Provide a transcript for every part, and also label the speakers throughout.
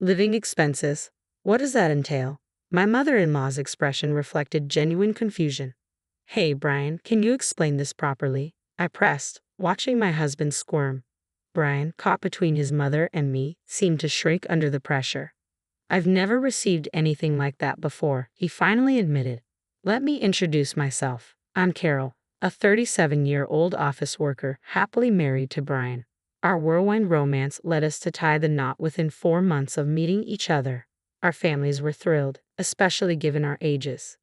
Speaker 1: Living expenses. What does that entail? My mother-in-law's expression reflected genuine confusion. Hey, Brian, can you explain this properly? I pressed, watching my husband squirm. Brian, caught between his mother and me, seemed to shrink under the pressure. I've never received anything like that before, he finally admitted. Let me introduce myself. I'm Carol, a 37-year-old office worker, happily married to Brian. Our whirlwind romance led us to tie the knot within 4 months of meeting each other. Our families were thrilled, especially given our ages.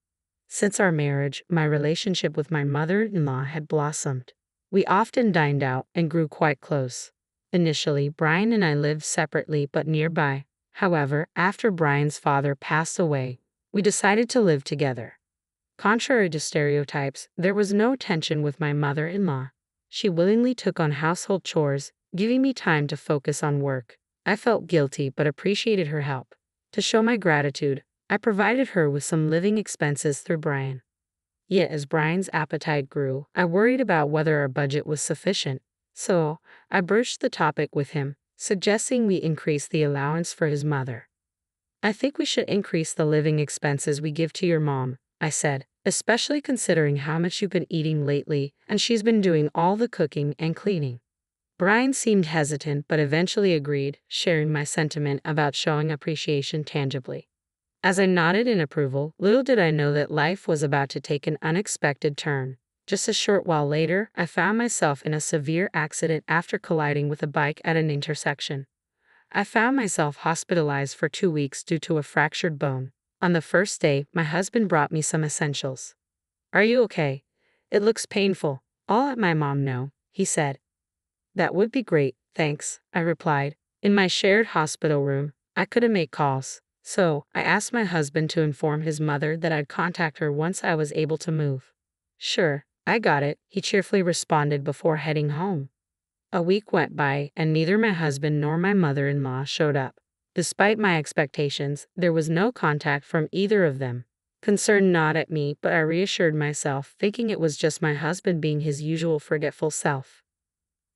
Speaker 1: Since our marriage, my relationship with my mother-in-law had blossomed. We often dined out and grew quite close. Initially, Brian and I lived separately but nearby. However, after Brian's father passed away, we decided to live together. Contrary to stereotypes, there was no tension with my mother-in-law. She willingly took on household chores, giving me time to focus on work. I felt guilty but appreciated her help. To show my gratitude, I provided her with some living expenses through Brian. Yet as Brian's appetite grew, I worried about whether our budget was sufficient. So, I broached the topic with him, suggesting we increase the allowance for his mother. I think we should increase the living expenses we give to your mom, I said, especially considering how much you've been eating lately and she's been doing all the cooking and cleaning. Brian seemed hesitant but eventually agreed, sharing my sentiment about showing appreciation tangibly. As I nodded in approval, little did I know that life was about to take an unexpected turn. Just a short while later, I found myself in a severe accident after colliding with a bike at an intersection. I found myself hospitalized for 2 weeks due to a fractured bone. On the first day, my husband brought me some essentials. Are you okay? It looks painful. I'll let my mom know, he said. That would be great, thanks, I replied. In my shared hospital room, I couldn't make calls, so I asked my husband to inform his mother that I'd contact her once I was able to move. Sure, I got it, he cheerfully responded before heading home. A week went by, and neither my husband nor my mother-in-law showed up. Despite my expectations, there was no contact from either of them. Concern gnawed at me, but I reassured myself, thinking it was just my husband being his usual forgetful self.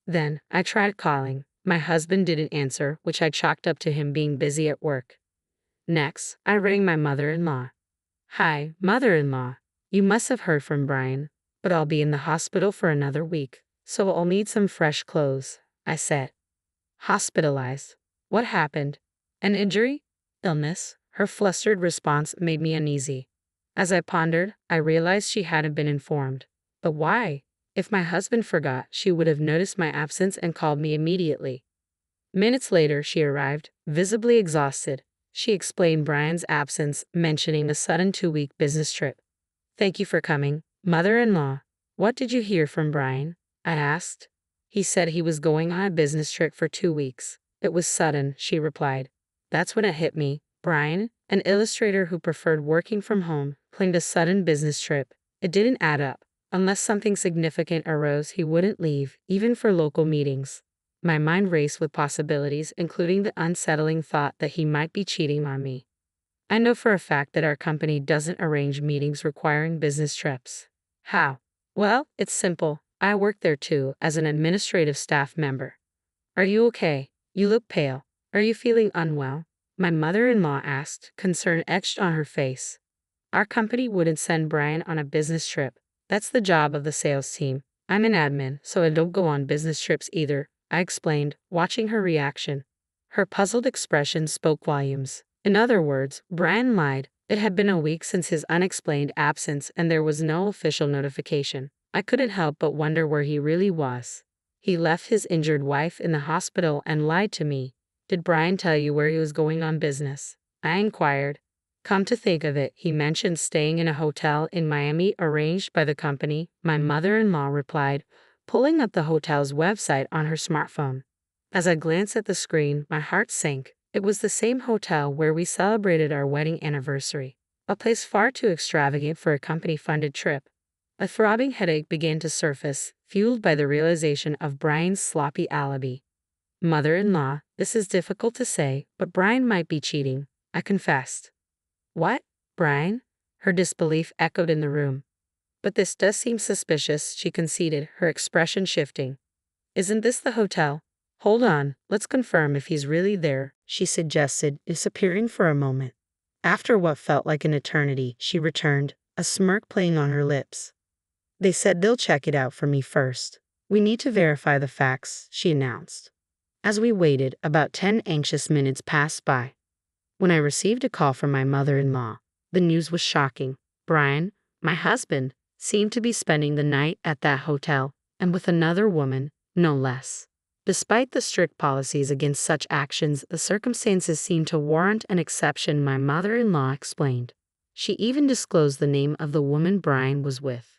Speaker 1: Then, I tried calling. My husband didn't answer, which I chalked up to him being busy at work. Next, I rang my mother-in-law. Hi, mother-in-law. You must have heard from Brian, but I'll be in the hospital for another week, so I'll need some fresh clothes, I said. Hospitalized. What happened? An injury? Illness? Her flustered response made me uneasy. As I pondered, I realized she hadn't been informed. But why? If my husband forgot, she would have noticed my absence and called me immediately. Minutes later, she arrived, visibly exhausted. She explained Brian's absence, mentioning a sudden 2-week business trip. Thank you for coming, mother-in-law. What did you hear from Brian? I asked. He said he was going on a business trip for 2 weeks. It was sudden, she replied. That's when it hit me. Brian, an illustrator who preferred working from home, planned a sudden business trip. It didn't add up. Unless something significant arose, he wouldn't leave, even for local meetings. My mind raced with possibilities, including the unsettling thought that he might be cheating on me. I know for a fact that our company doesn't arrange meetings requiring business trips. How? Well, it's simple. I work there too, as an administrative staff member. Are you okay? You look pale. Are you feeling unwell? My mother-in-law asked, concern etched on her face. Our company wouldn't send Brian on a business trip. That's the job of the sales team. I'm an admin, so I don't go on business trips either, I explained, watching her reaction. Her puzzled expression spoke volumes. In other words, Brian lied. It had been a week since his unexplained absence and there was no official notification. I couldn't help but wonder where he really was. He left his injured wife in the hospital and lied to me. Did Brian tell you where he was going on business? I inquired. Come to think of it, he mentioned staying in a hotel in Miami arranged by the company, my mother-in-law replied, pulling up the hotel's website on her smartphone. As I glanced at the screen, my heart sank. It was the same hotel where we celebrated our wedding anniversary, a place far too extravagant for a company-funded trip. A throbbing headache began to surface, fueled by the realization of Brian's sloppy alibi. Mother-in-law, this is difficult to say, but Brian might be cheating, I confessed. What? Brian? Her disbelief echoed in the room. But this does seem suspicious, she conceded, her expression shifting. Isn't this the hotel? Hold on, let's confirm if he's really there, she suggested, disappearing for a moment. After what felt like an eternity, she returned, a smirk playing on her lips. They said they'll check it out for me first. We need to verify the facts, she announced. As we waited, about 10 anxious minutes passed by. When I received a call from my mother-in-law, the news was shocking. Brian, my husband, seemed to be spending the night at that hotel, and with another woman, no less. Despite the strict policies against such actions, the circumstances seemed to warrant an exception, my mother-in-law explained. She even disclosed the name of the woman Brian was with.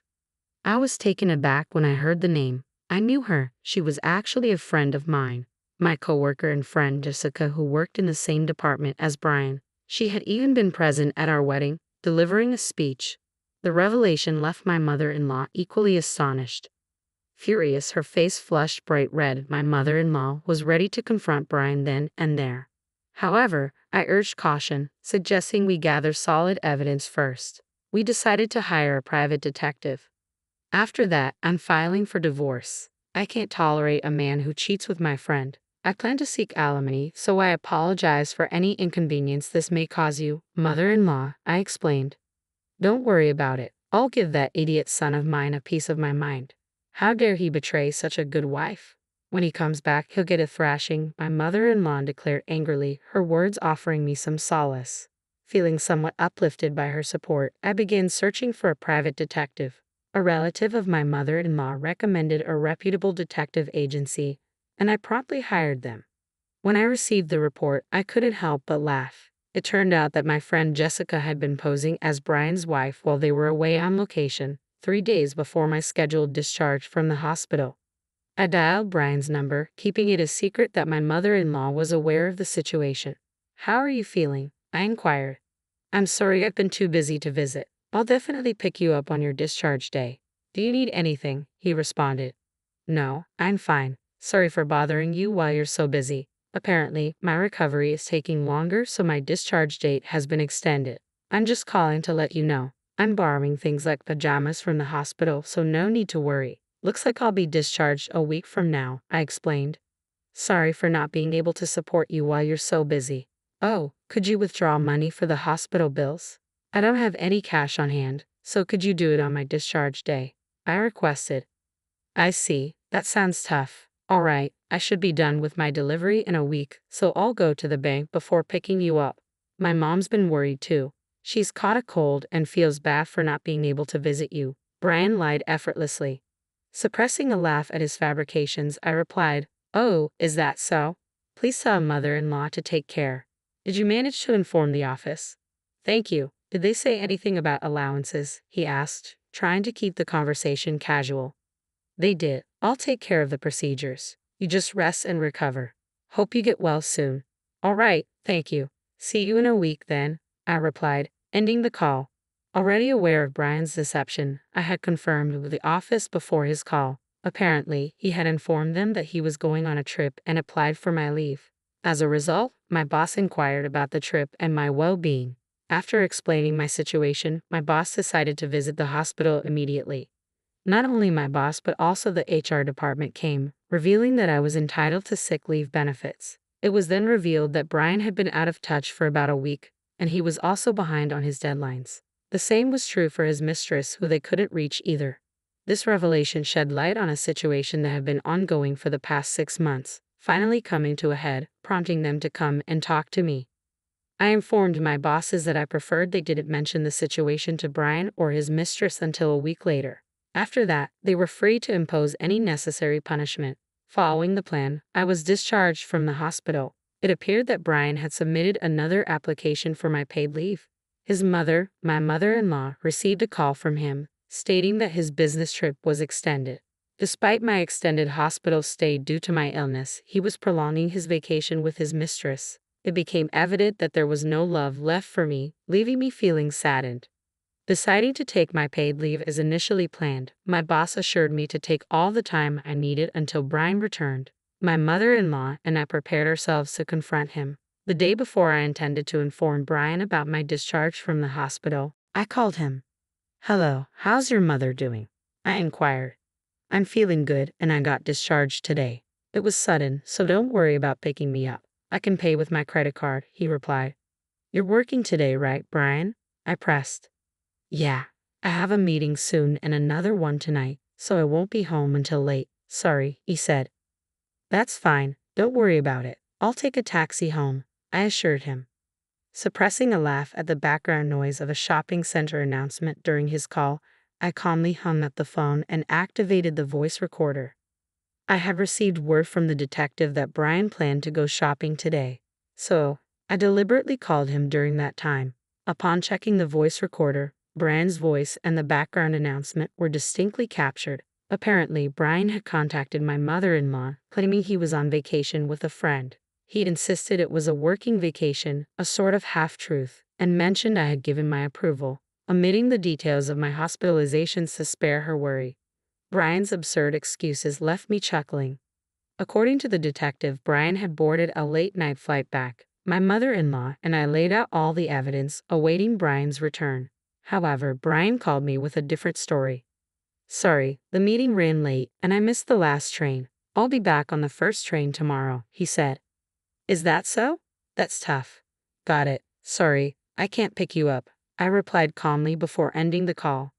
Speaker 1: I was taken aback when I heard the name. I knew her. She was actually a friend of mine, my coworker and friend Jessica, who worked in the same department as Brian. She had even been present at our wedding, delivering a speech. The revelation left my mother-in-law equally astonished. Furious, her face flushed bright red, my mother-in-law was ready to confront Brian then and there. However, I urged caution, suggesting we gather solid evidence first. We decided to hire a private detective. After that, I'm filing for divorce. I can't tolerate a man who cheats with my friend. I plan to seek alimony, so I apologize for any inconvenience this may cause you, mother-in-law, I explained. Don't worry about it. I'll give that idiot son of mine a piece of my mind. How dare he betray such a good wife? When he comes back, he'll get a thrashing, my mother-in-law declared angrily, her words offering me some solace. Feeling somewhat uplifted by her support, I began searching for a private detective. A relative of my mother-in-law recommended a reputable detective agency, and I promptly hired them. When I received the report, I couldn't help but laugh. It turned out that my friend Jessica had been posing as Brian's wife while they were away on location, 3 days before my scheduled discharge from the hospital. I dialed Brian's number, keeping it a secret that my mother-in-law was aware of the situation. How are you feeling? I inquired. I'm sorry, I've been too busy to visit. I'll definitely pick you up on your discharge day. Do you need anything? He responded. No, I'm fine. Sorry for bothering you while you're so busy. Apparently, my recovery is taking longer, so my discharge date has been extended. I'm just calling to let you know. I'm borrowing things like pajamas from the hospital, so no need to worry. Looks like I'll be discharged a week from now, I explained. Sorry for not being able to support you while you're so busy. Oh, could you withdraw money for the hospital bills? I don't have any cash on hand, so could you do it on my discharge day? I requested. I see, that sounds tough. All right, I should be done with my delivery in a week, so I'll go to the bank before picking you up. My mom's been worried too. She's caught a cold and feels bad for not being able to visit you. Brian lied effortlessly. Suppressing a laugh at his fabrications, I replied, Oh, is that so? Please tell mother-in-law to take care. Did you manage to inform the office? Thank you. Did they say anything about allowances? He asked, trying to keep the conversation casual. They did. I'll take care of the procedures. You just rest and recover. Hope you get well soon. All right, thank you. See you in a week then, I replied, ending the call. Already aware of Brian's deception, I had confirmed with the office before his call. Apparently, he had informed them that he was going on a trip and applied for my leave. As a result, my boss inquired about the trip and my well-being. After explaining my situation, my boss decided to visit the hospital immediately. Not only my boss but also the HR department came, revealing that I was entitled to sick leave benefits. It was then revealed that Brian had been out of touch for about a week, and he was also behind on his deadlines. The same was true for his mistress, who they couldn't reach either. This revelation shed light on a situation that had been ongoing for the past 6 months, finally coming to a head, prompting them to come and talk to me. I informed my bosses that I preferred they didn't mention the situation to Brian or his mistress until a week later. After that, they were free to impose any necessary punishment. Following the plan, I was discharged from the hospital. It appeared that Brian had submitted another application for my paid leave. His mother, my mother-in-law, received a call from him, stating that his business trip was extended. Despite my extended hospital stay due to my illness, he was prolonging his vacation with his mistress. It became evident that there was no love left for me, leaving me feeling saddened. Deciding to take my paid leave as initially planned, my boss assured me to take all the time I needed until Brian returned. My mother-in-law and I prepared ourselves to confront him. The day before I intended to inform Brian about my discharge from the hospital, I called him. Hello, how's your mother doing? I inquired. I'm feeling good and I got discharged today. It was sudden, so don't worry about picking me up. I can pay with my credit card, he replied. You're working today, right, Brian? I pressed. Yeah, I have a meeting soon and another one tonight, so I won't be home until late. Sorry, he said. That's fine, don't worry about it. I'll take a taxi home, I assured him. Suppressing a laugh at the background noise of a shopping center announcement during his call, I calmly hung up the phone and activated the voice recorder. I had received word from the detective that Brian planned to go shopping today, so I deliberately called him during that time. Upon checking the voice recorder, Brian's voice and the background announcement were distinctly captured. Apparently, Brian had contacted my mother-in-law, claiming he was on vacation with a friend. He insisted it was a working vacation, a sort of half-truth, and mentioned I had given my approval, omitting the details of my hospitalizations to spare her worry. Brian's absurd excuses left me chuckling. According to the detective, Brian had boarded a late-night flight back. My mother-in-law and I laid out all the evidence, awaiting Brian's return. However, Brian called me with a different story. Sorry, the meeting ran late, and I missed the last train. I'll be back on the first train tomorrow, he said. Is that so? That's tough. Got it. Sorry, I can't pick you up, I replied calmly before ending the call.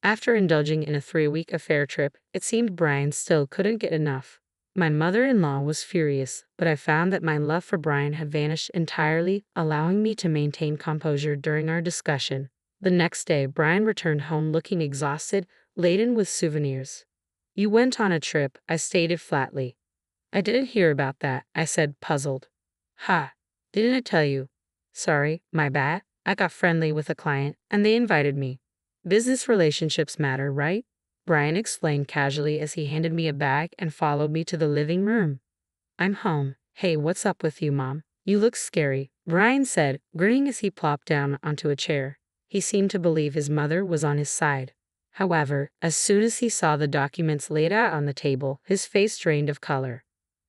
Speaker 1: After indulging in a 3-week affair trip, it seemed Brian still couldn't get enough. My mother-in-law was furious, but I found that my love for Brian had vanished entirely, allowing me to maintain composure during our discussion. The next day, Brian returned home looking exhausted, laden with souvenirs. You went on a trip, I stated flatly. I didn't hear about that, I said, puzzled. Ha, didn't I tell you? Sorry, my bad. I got friendly with a client, and they invited me. Business relationships matter, right? Brian explained casually as he handed me a bag and followed me to the living room. I'm home. Hey, what's up with you, Mom? You look scary, Brian said, grinning as he plopped down onto a chair. He seemed to believe his mother was on his side. However, as soon as he saw the documents laid out on the table, his face drained of color.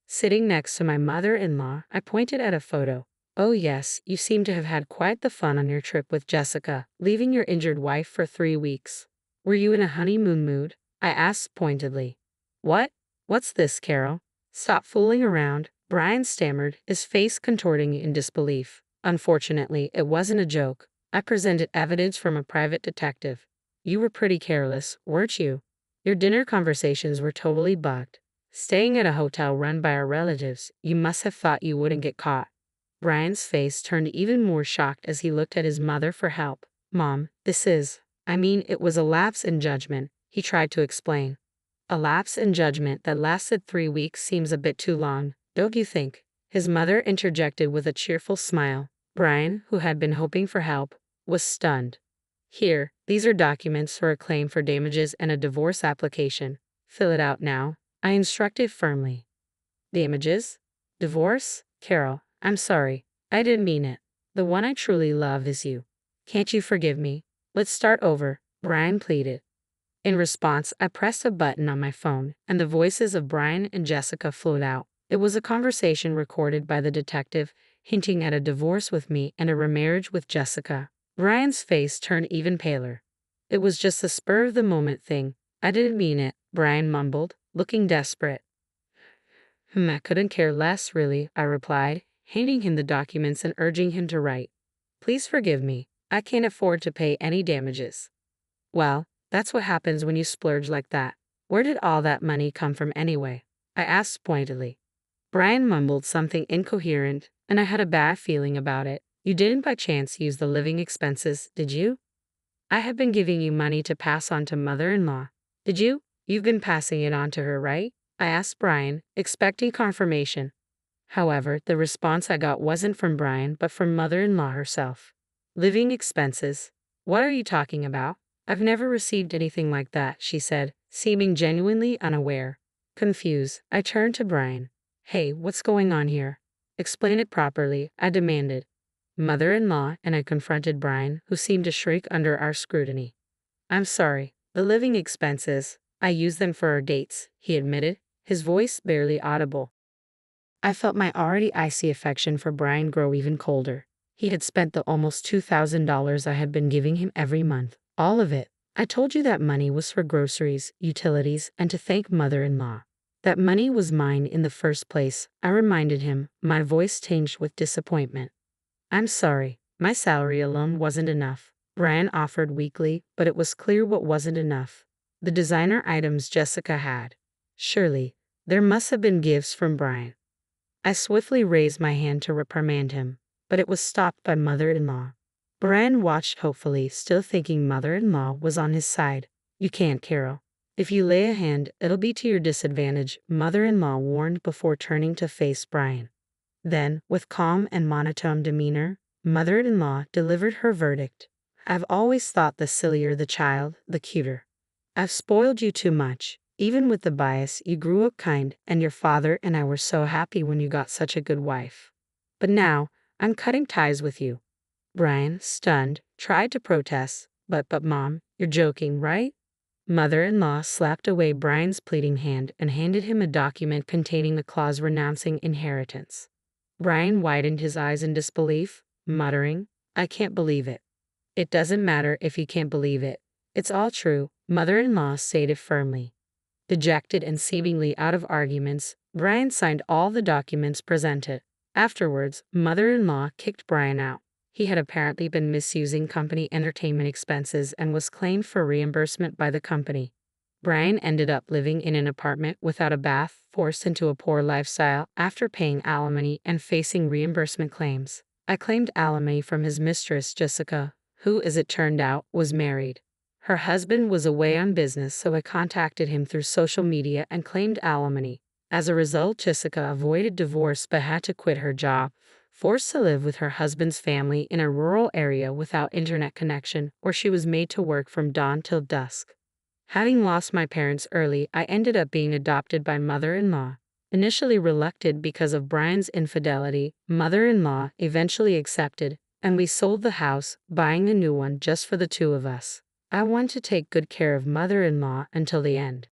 Speaker 1: Sitting next to my mother-in-law, I pointed at a photo. Oh yes, you seem to have had quite the fun on your trip with Jessica, leaving your injured wife for 3 weeks. Were you in a honeymoon mood? I asked pointedly. What? What's this, Carol? Stop fooling around, Brian stammered, his face contorting in disbelief. Unfortunately, it wasn't a joke. I presented evidence from a private detective. You were pretty careless, weren't you? Your dinner conversations were totally bugged. Staying at a hotel run by our relatives, you must have thought you wouldn't get caught. Brian's face turned even more shocked as he looked at his mother for help. Mom, it was a lapse in judgment, he tried to explain. A lapse in judgment that lasted 3 weeks seems a bit too long, don't you think? His mother interjected with a cheerful smile. Brian, who had been hoping for help, was stunned. Here, these are documents for a claim for damages and a divorce application. Fill it out now, I instructed firmly. Damages? Divorce? Carol, I'm sorry. I didn't mean it. The one I truly love is you. Can't you forgive me? Let's start over, Brian pleaded. In response, I pressed a button on my phone, and the voices of Brian and Jessica flowed out. It was a conversation recorded by the detective, hinting at a divorce with me and a remarriage with Jessica. Brian's face turned even paler. It was just a spur-of-the-moment thing. I didn't mean it, Brian mumbled, looking desperate. I couldn't care less, really, I replied, handing him the documents and urging him to write. Please forgive me. I can't afford to pay any damages. Well, that's what happens when you splurge like that. Where did all that money come from anyway? I asked pointedly. Brian mumbled something incoherent, and I had a bad feeling about it. You didn't by chance use the living expenses, did you? I have been giving you money to pass on to mother-in-law. Did you? You've been passing it on to her, right? I asked Brian, expecting confirmation. However, the response I got wasn't from Brian, but from mother-in-law herself. Living expenses? What are you talking about? I've never received anything like that, she said, seeming genuinely unaware. Confused, I turned to Brian. Hey, what's going on here? Explain it properly, I demanded. Mother-in-law, and I confronted Brian, who seemed to shrink under our scrutiny. I'm sorry, the living expenses, I used them for our dates, he admitted, his voice barely audible. I felt my already icy affection for Brian grow even colder. He had spent the almost $2,000 I had been giving him every month, all of it. I told you that money was for groceries, utilities, and to thank mother-in-law. That money was mine in the first place, I reminded him, my voice tinged with disappointment. I'm sorry, my salary alone wasn't enough, Brian offered weakly, but it was clear what wasn't enough. The designer items Jessica had. Surely, there must have been gifts from Brian. I swiftly raised my hand to reprimand him, but it was stopped by mother-in-law. Brian watched hopefully, still thinking mother-in-law was on his side. You can't, Carol. If you lay a hand, it'll be to your disadvantage, mother-in-law warned before turning to face Brian. Then, with calm and monotone demeanor, mother-in-law delivered her verdict. I've always thought the sillier the child, the cuter. I've spoiled you too much. Even with the bias, you grew up kind, and your father and I were so happy when you got such a good wife. But now, I'm cutting ties with you. Brian, stunned, tried to protest, but Mom, you're joking, right? Mother-in-law slapped away Brian's pleading hand and handed him a document containing the clause renouncing inheritance. Brian widened his eyes in disbelief, muttering, I can't believe it. It doesn't matter if you can't believe it. It's all true, mother-in-law stated firmly. Dejected and seemingly out of arguments, Brian signed all the documents presented. Afterwards, mother-in-law kicked Brian out. He had apparently been misusing company entertainment expenses and was claimed for reimbursement by the company. Brian ended up living in an apartment without a bath, forced into a poor lifestyle after paying alimony and facing reimbursement claims. I claimed alimony from his mistress, Jessica, who, as it turned out, was married. Her husband was away on business, so I contacted him through social media and claimed alimony. As a result, Jessica avoided divorce but had to quit her job, forced to live with her husband's family in a rural area without internet connection, where she was made to work from dawn till dusk. Having lost my parents early, I ended up being adopted by mother-in-law. Initially reluctant because of Brian's infidelity, mother-in-law eventually accepted, and we sold the house, buying a new one just for the two of us. I want to take good care of mother-in-law until the end.